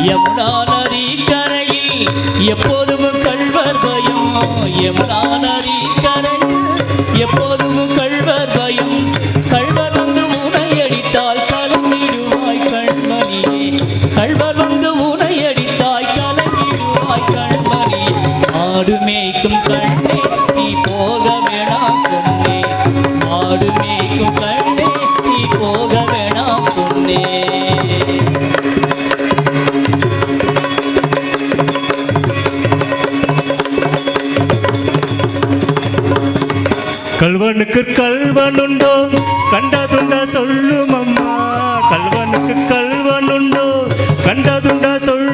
யமுனா நதி கரையில் எப்போதும் கள்வர் பயம் யமுனா நதி கரையில் எப்போதும் கள்வர் பயம் கள்வர் வந்து உனையடித்தால் கலங்கிடுவாய் கண்மணியே கள்வர் வந்து உனையடித்தாய் கலங்கிடுவாய் கண்மணியே ஆடு மேய்க்கும் கண்ணே நீ போக வேணாம் சொன்னே ஆடு மேய்க்கும் கண்ணே நீ போக வேணாம் சொன்னே கல்வனுக்கு கல்வனுண்டோ கண்டதுண்டா சொல்லும் அம்மா கல்வனுக்கு கல்வனுண்டோ கண்டதுண்டா சொல்லும்